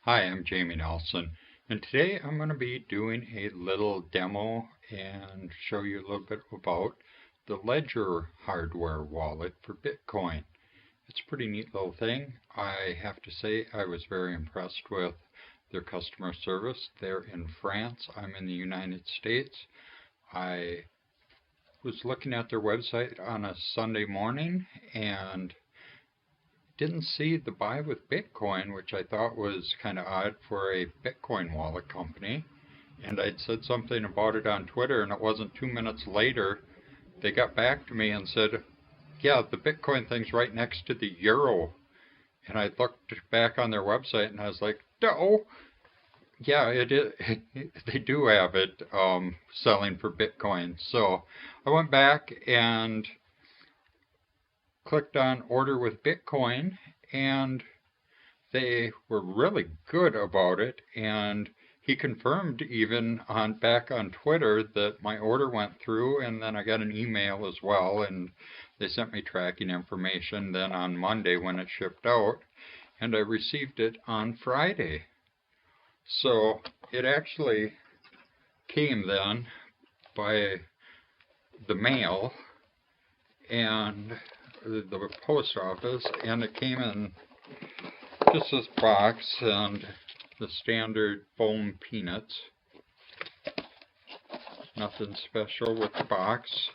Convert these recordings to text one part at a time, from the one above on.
Hi, I'm Jamie Nelson, and today I'm going to be doing a little demo and show you a little bit about the Ledger hardware wallet for Bitcoin. It's a pretty neat little thing. I have to say I was very impressed with their customer service. They're in France. I'm in the United States. I was looking at their website on a Sunday morning and didn't see the buy with Bitcoin, which I thought was kind of odd for a Bitcoin wallet company. And I'd said something about it on Twitter, and it wasn't 2 minutes later they got back to me and said, yeah, the Bitcoin thing's right next to the euro. And I looked back on their website and I was like, no, yeah, it is. They do have it selling for Bitcoin. So I went back and clicked on order with Bitcoin, and they were really good about it, and he confirmed even back on Twitter that my order went through, and then I got an email as well, and they sent me tracking information then on Monday when it shipped out, and I received it on Friday. So it actually came then by the mail and the post office, and it came in just this box and the standard foam peanuts. Nothing special with the box,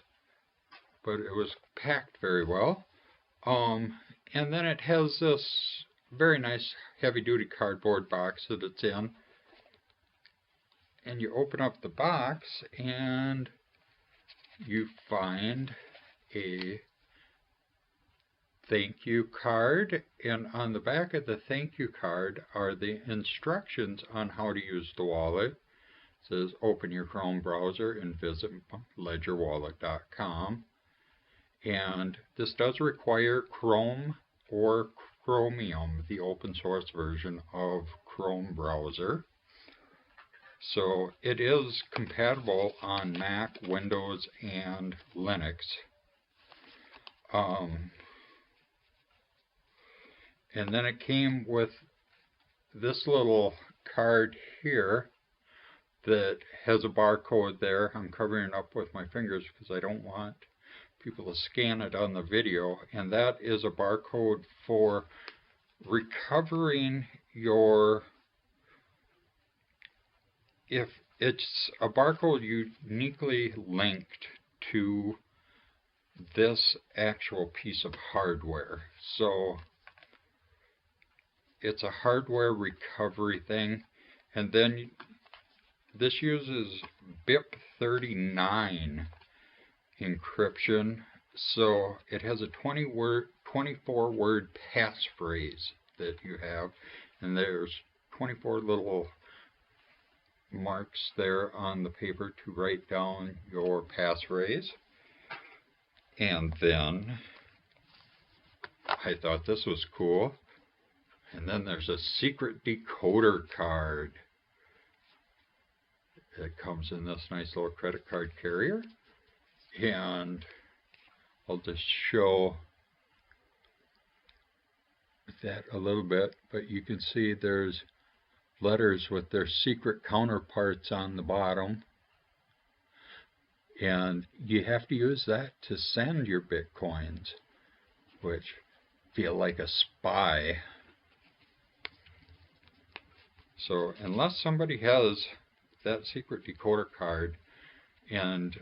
but it was packed very well. And then it has this very nice heavy-duty cardboard box that it's in. And you open up the box and you find a thank you card, and on the back of the thank you card are the instructions on how to use the wallet. It says open your Chrome browser and visit ledgerwallet.com, and this does require Chrome or Chromium, the open source version of Chrome browser. So it is compatible on Mac, Windows, and Linux. And then it came with this little card here that has a barcode there. I'm covering it up with my fingers because I don't want people to scan it on the video. And that is a barcode for recovering your, if it's a barcode uniquely linked to this actual piece of hardware. So it's a hardware recovery thing, and then this uses BIP39 encryption, so it has a 24-word passphrase that you have, and there's 24 little marks there on the paper to write down your passphrase. And then I thought this was cool. And then there's a secret decoder card. It comes in this nice little credit card carrier. And I'll just show that a little bit. But you can see there's letters with their secret counterparts on the bottom. And you have to use that to send your Bitcoins, which feel like a spy. So unless somebody has that secret decoder card and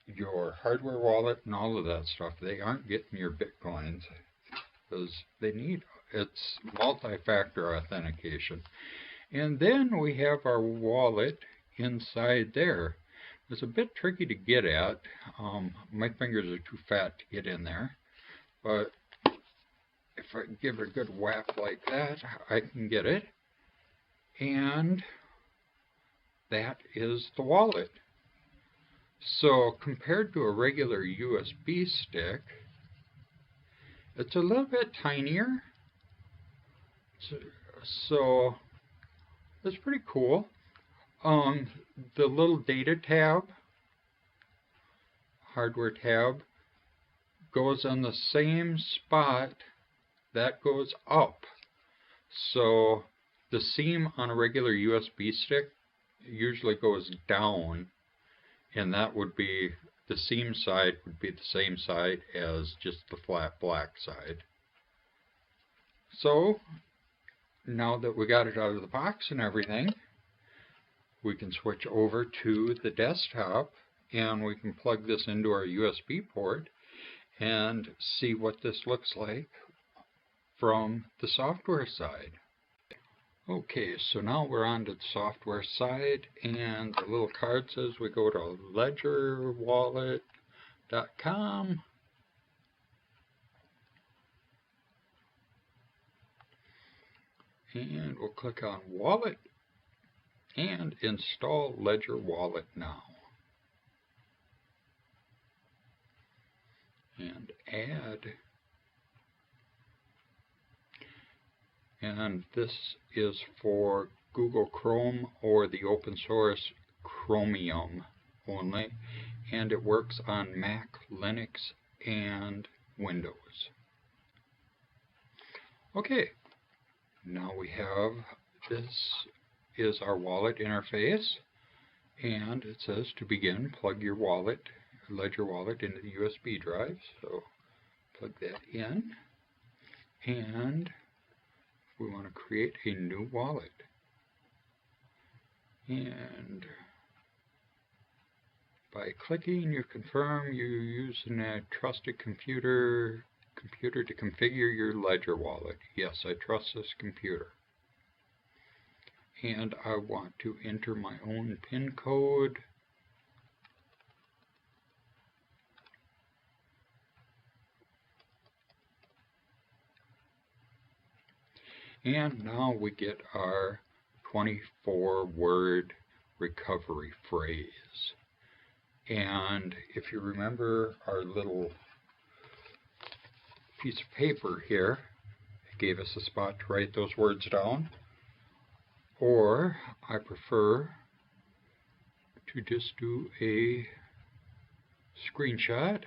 your hardware wallet and all of that stuff, they aren't getting your Bitcoins because they need it's multi-factor authentication. And then we have our wallet inside there. It's a bit tricky to get at. My fingers are too fat to get in there, but if I give it a good whack like that, I can get it. And that is the wallet. So compared to a regular USB stick, it's a little bit tinier. So that's pretty cool. The little data tab, hardware tab, goes on the same spot that goes up. So the seam on a regular USB stick usually goes down, and that would be, the seam side would be the same side as just the flat black side. So now that we got it out of the box and everything, we can switch over to the desktop and we can plug this into our USB port and see what this looks like from the software side. Okay, so now we're on to the software side, and the little card says we go to ledgerwallet.com. And we'll click on Wallet and install Ledger Wallet now. And add. And this is for Google Chrome or the open source Chromium only, and it works on Mac, Linux, and Windows. Okay, now we have, this is our wallet interface, and it says to begin, plug your wallet, Ledger Wallet, into the USB drive. So plug that in, and we want to create a new wallet. And by clicking, you confirm you're using a trusted computer to configure your Ledger Wallet. Yes, I trust this computer. And I want to enter my own PIN code. And now we get our 24-word recovery phrase. And if you remember our little piece of paper here, it gave us a spot to write those words down. Or I prefer to just do a screenshot.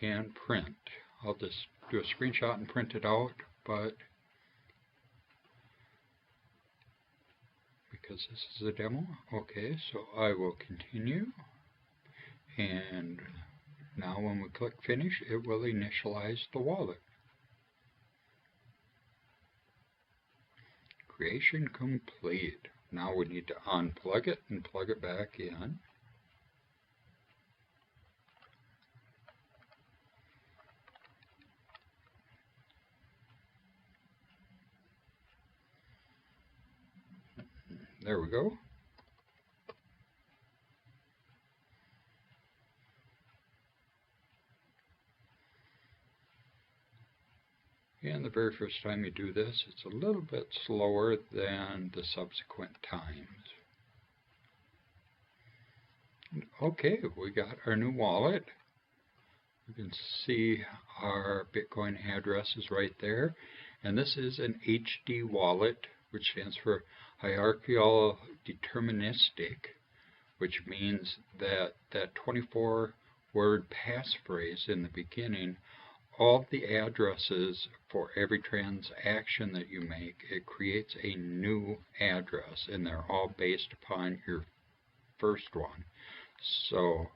And print. I'll just do a screenshot and print it out, but because this is a demo, okay, so I will continue, and now when we click finish, it will initialize the wallet. Creation complete. Now we need to unplug it and plug it back in. There we go. And the very first time you do this, it's a little bit slower than the subsequent times. Okay, we got our new wallet. You can see our Bitcoin address is right there. And this is an HD wallet, which stands for Hierarchical Deterministic, which means that that 24-word passphrase in the beginning, all the addresses for every transaction that you make, it creates a new address, and they're all based upon your first one. So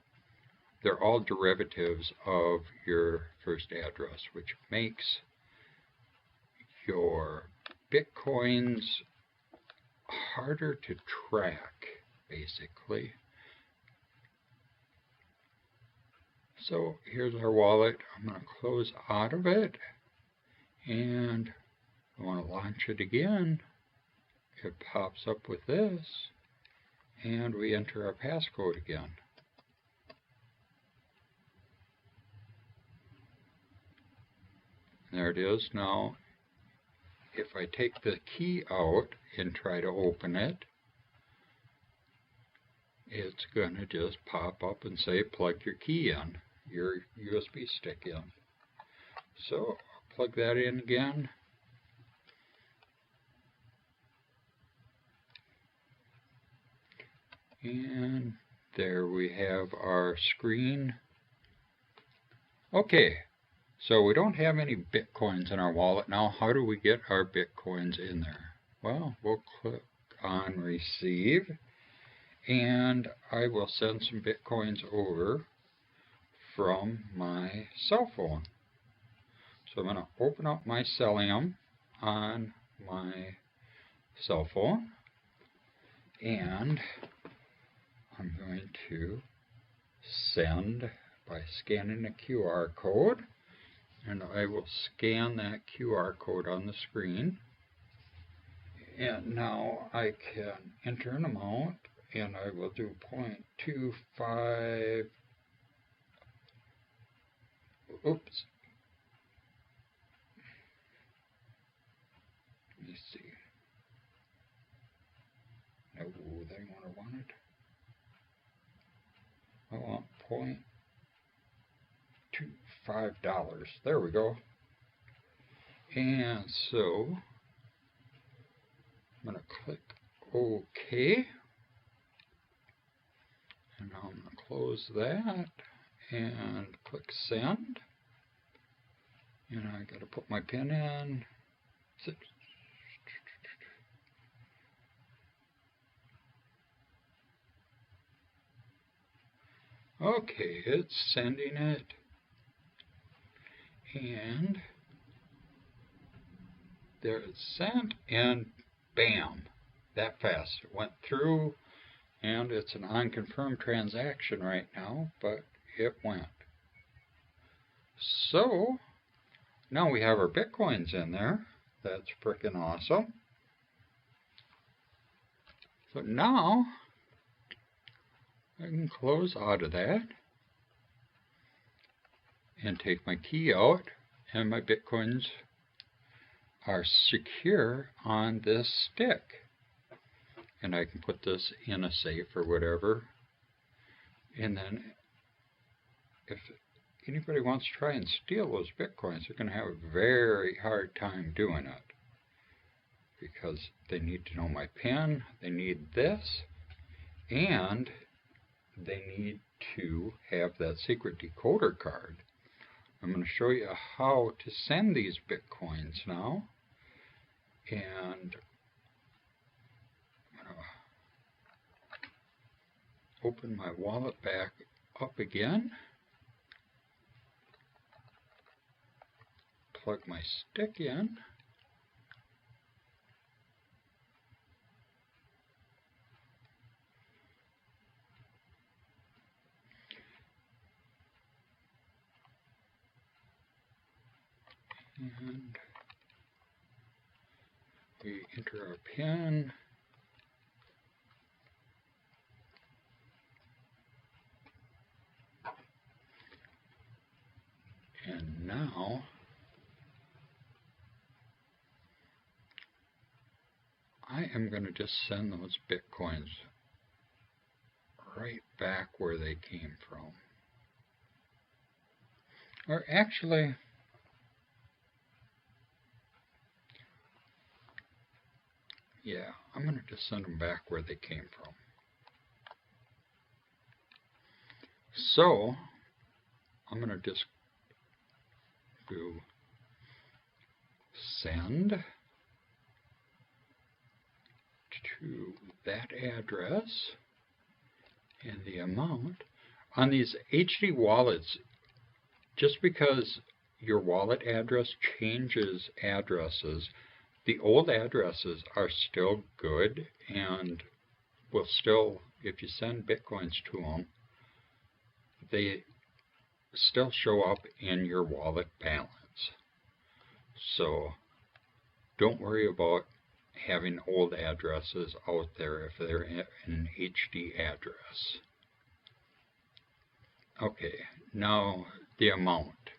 they're all derivatives of your first address, which makes your Bitcoins harder to track, basically. So here's our wallet. I'm going to close out of it, and I want to launch it again. It pops up with this, and we enter our passcode again. There it is. Now, if I take the key out and try to open it, it's going to just pop up and say plug your key in, your USB stick in. So I'll plug that in again. And there we have our screen. Okay, so we don't have any Bitcoins in our wallet now. How do we get our Bitcoins in there? Well, we'll click on Receive, and I will send some Bitcoins over from my cell phone. So I'm going to open up my Celium on my cell phone, and I'm going to send by scanning a QR code, and I will scan that QR code on the screen. And now I can enter an amount, and I will do 0.25. Oops. Let me see. No, that ain't what I wanted. I want $0.25. There we go. And so I'm going to click OK. And now I'm going to close that and click Send. And I got to put my PIN in. Okay, it's sending it. And there it's sent, and bam, that fast. It went through, and it's an unconfirmed transaction right now, but it went. So now we have our Bitcoins in there. That's freaking awesome. So now I can close out of that and take my key out, and my Bitcoins are secure on this stick. And I can put this in a safe or whatever. And then if anybody wants to try and steal those Bitcoins, they're going to have a very hard time doing it, because they need to know my PIN, they need this, and they need to have that secret decoder card. I'm going to show you how to send these Bitcoins now. And I'm going to open my wallet back up again. Plug my stick in. And we enter our PIN. And now I am going to just send those Bitcoins right back where they came from. Or actually, yeah, I'm going to just send them back where they came from. So I'm going to just do send to that address, and the amount. On these HD wallets, just because your wallet address changes addresses, the old addresses are still good and will still, if you send Bitcoins to them, they still show up in your wallet balance. So don't worry about having old addresses out there if they're in an HD address. Okay, now the amount.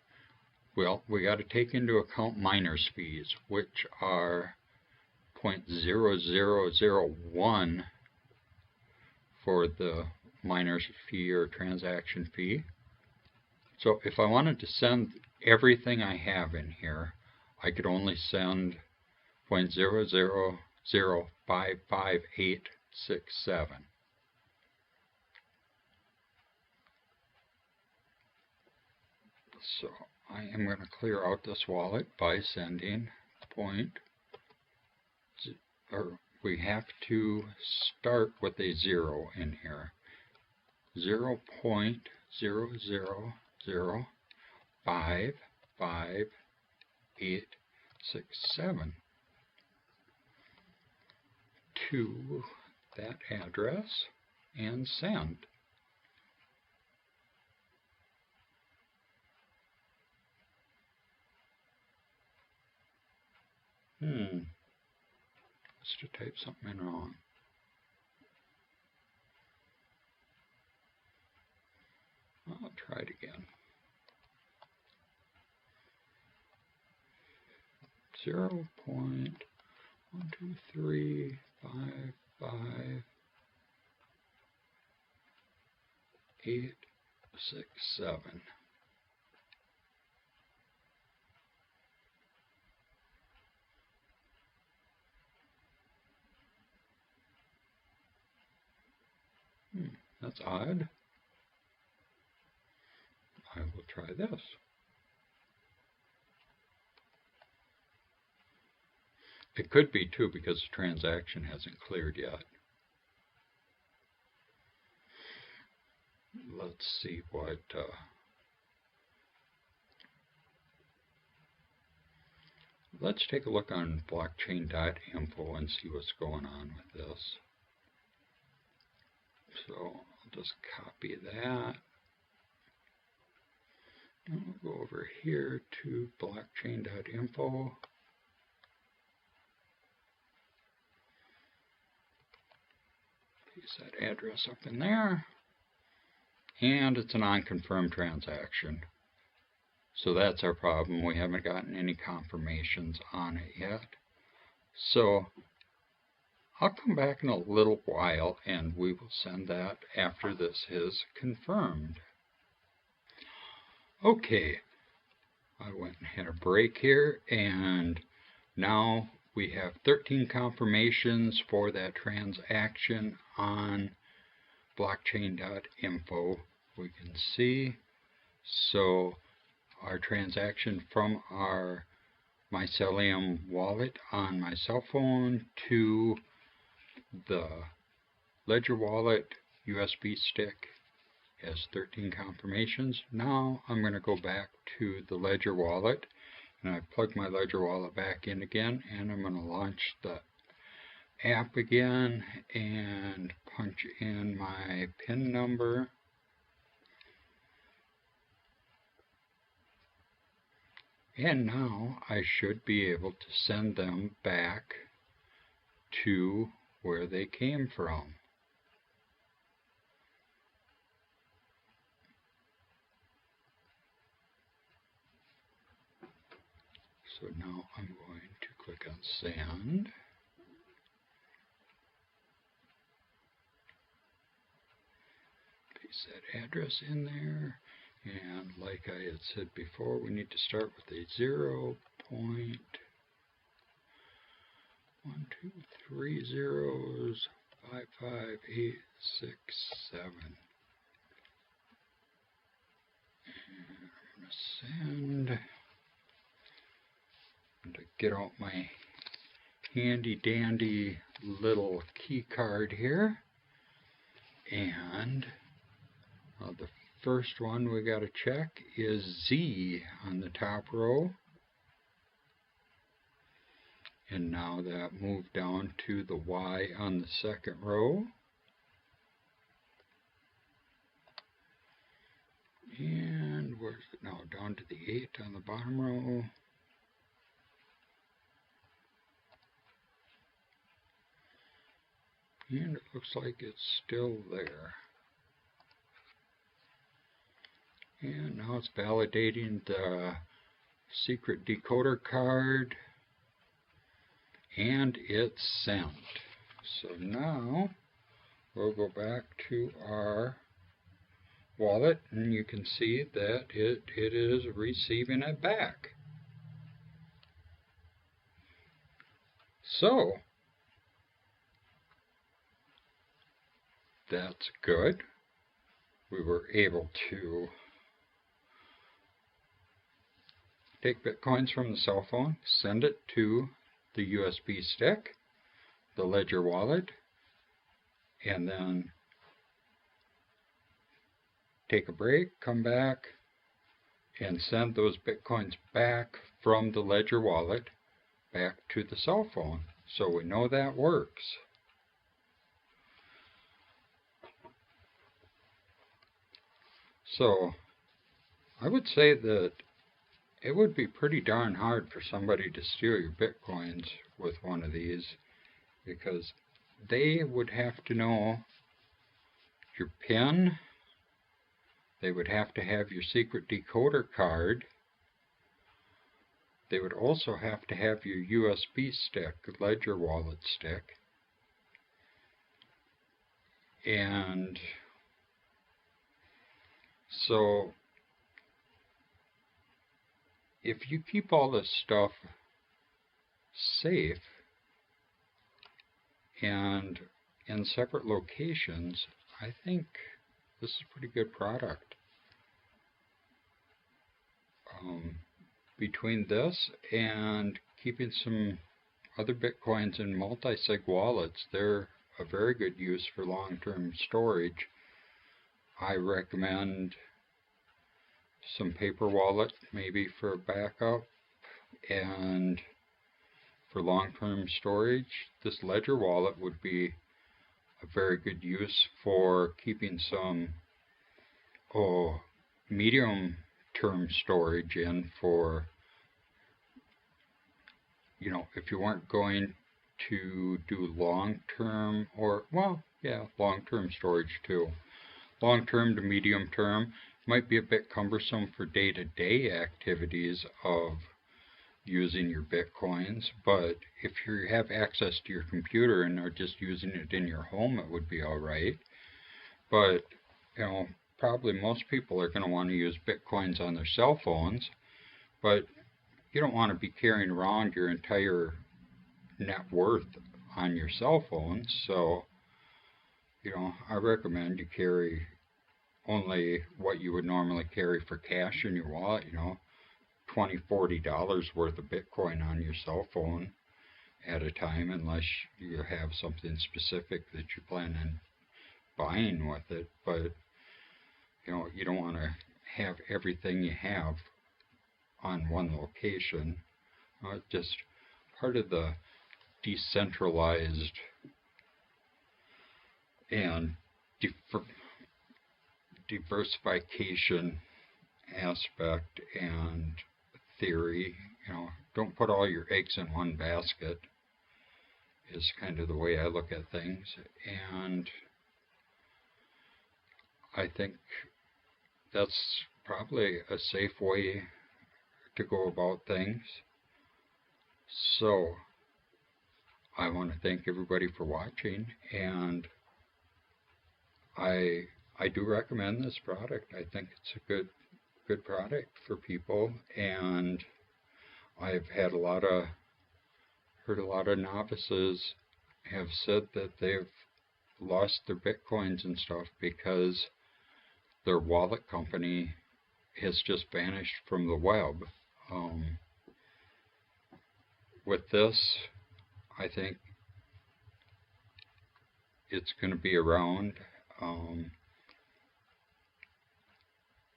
Well, we got to take into account miners fees, which are 0.0001 for the miner's fee or transaction fee. So if I wanted to send everything I have in here, I could only send 0.00055867. So I am going to clear out this wallet by sending we have to start with a 0 in here. 0.000555867 to that address and send. Must have typed something in wrong. I'll try it again. 0.123555867. That's odd. I will try this. It could be too because the transaction hasn't cleared yet. Let's see what let's take a look on blockchain.info and see what's going on with this. So I'll just copy that. And we'll go over here to blockchain.info. Paste that address up in there. And it's an unconfirmed transaction. So that's our problem. We haven't gotten any confirmations on it yet. So I'll come back in a little while and we will send that after this is confirmed. Okay, I went and had a break here, and now we have 13 confirmations for that transaction on blockchain.info. We can see, so our transaction from our Mycelium wallet on my cell phone to the Ledger wallet USB stick has 13 confirmations. Now I'm going to go back to the Ledger wallet, and I plug my Ledger wallet back in again, and I'm going to launch the app again and punch in my PIN number. And now I should be able to send them back to where they came from. So now I'm going to click on send. Paste that address in there. And like I had said before, we need to start with a 0.1230555867. And I'm going to send. To get out my handy dandy little key card here, and the first one we got to check is Z on the top row, and now that moved down to the Y on the second row, and where's it now? Down to the 8 on the bottom row. And it looks like it's still there. And now it's validating the secret decoder card. And it's sent. So now we'll go back to our wallet, and you can see that it is receiving it back. So that's good. We were able to take Bitcoins from the cell phone, send it to the USB stick, the Ledger wallet, and then take a break, come back, and send those Bitcoins back from the Ledger wallet back to the cell phone. So we know that works. So I would say that it would be pretty darn hard for somebody to steal your Bitcoins with one of these, because they would have to know your PIN, they would have to have your secret decoder card, they would also have to have your USB stick, Ledger wallet stick, and so if you keep all this stuff safe and in separate locations, I think this is a pretty good product. Between this and keeping some other Bitcoins in multi-sig wallets, they're a very good use for long-term storage. I recommend some paper wallet maybe for a backup, and for long-term storage, this Ledger wallet would be a very good use for keeping some medium-term storage in for, if you weren't going to do long-term, or, long-term storage too. Long-term to medium-term might be a bit cumbersome for day-to-day activities of using your Bitcoins, but if you have access to your computer and are just using it in your home, it would be alright. But, probably most people are going to want to use Bitcoins on their cell phones, but you don't want to be carrying around your entire net worth on your cell phone. So, I recommend you carry only what you would normally carry for cash in your wallet, $20, $40 worth of Bitcoin on your cell phone at a time, unless you have something specific that you plan on buying with it. But you don't want to have everything you have on one location. Just part of the decentralized and diversification aspect and theory. Don't put all your eggs in one basket is kind of the way I look at things, and I think that's probably a safe way to go about things. So I want to thank everybody for watching, and I do recommend this product. I think it's a good product for people, and I've heard a lot of novices have said that they've lost their Bitcoins and stuff because their wallet company has just vanished from the web. With this, I think it's going to be around.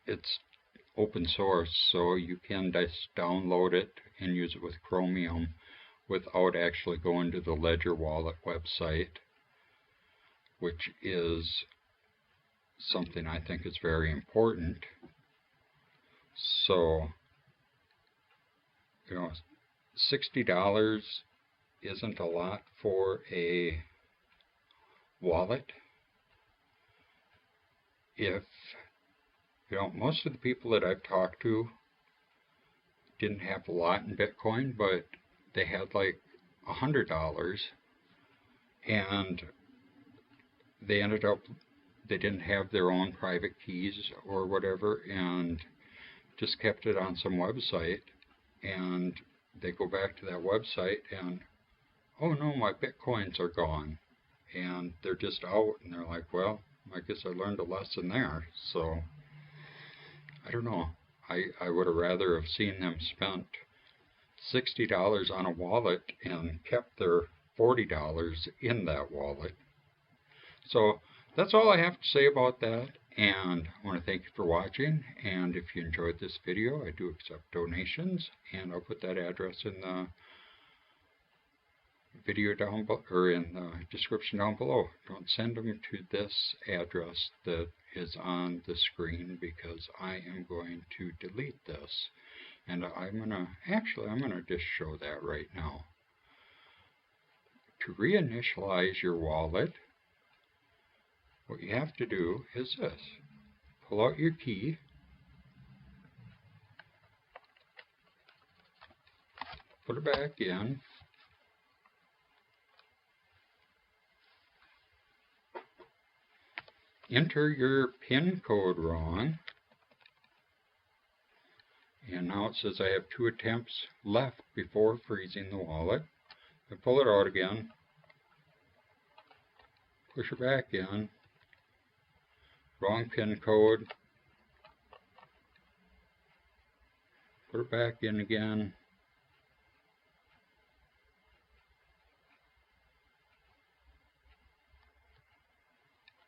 It's open source, so you can just download it and use it with Chromium without actually going to the Ledger Wallet website, which is something I think is very important. So, $60 isn't a lot for a wallet. If most of the people that I've talked to didn't have a lot in Bitcoin, but they had like $100, and they didn't have their own private keys or whatever, and just kept it on some website, and they go back to that website and, oh no, my Bitcoins are gone, and they're just out, and they're like, well, I guess I learned a lesson there. So I don't know. I would have rather have seen them spent $60 on a wallet and kept their $40 in that wallet. So that's all I have to say about that, and I want to thank you for watching. And if you enjoyed this video, I do accept donations, and I'll put that address in the video down below, or in the description down below. Don't send them to this address that is on the screen, because I am going to delete this. And I'm gonna just show that right now. To reinitialize your wallet, what you have to do is this. Pull out your key, put it back in, enter your PIN code wrong, and now it says I have 2 attempts left before freezing the wallet. I pull it out again, push it back in, wrong PIN code, put it back in again,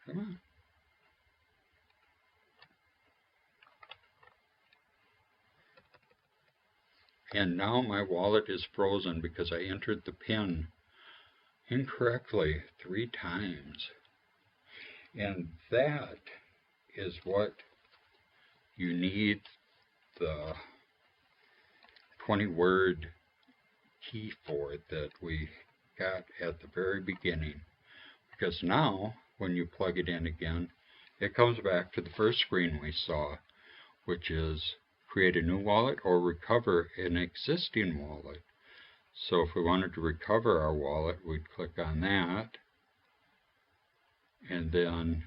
come on. And now my wallet is frozen because I entered the PIN incorrectly 3 times. And that is what you need the 20-word key for that we got at the very beginning. Because now, when you plug it in again, it comes back to the first screen we saw, which is create a new wallet or recover an existing wallet. So if we wanted to recover our wallet, we'd click on that and then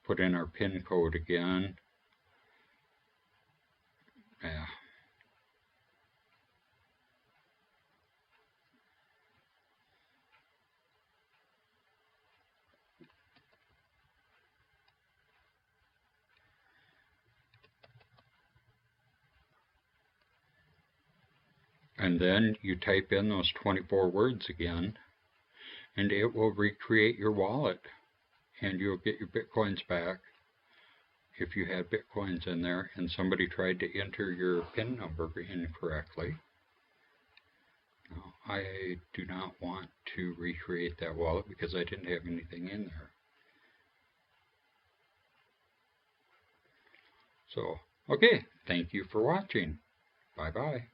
put in our PIN code again. And then you type in those 24 words again, and it will recreate your wallet, and you'll get your Bitcoins back if you had Bitcoins in there and somebody tried to enter your PIN number incorrectly. Now, I do not want to recreate that wallet because I didn't have anything in there. So, okay, thank you for watching. Bye-bye.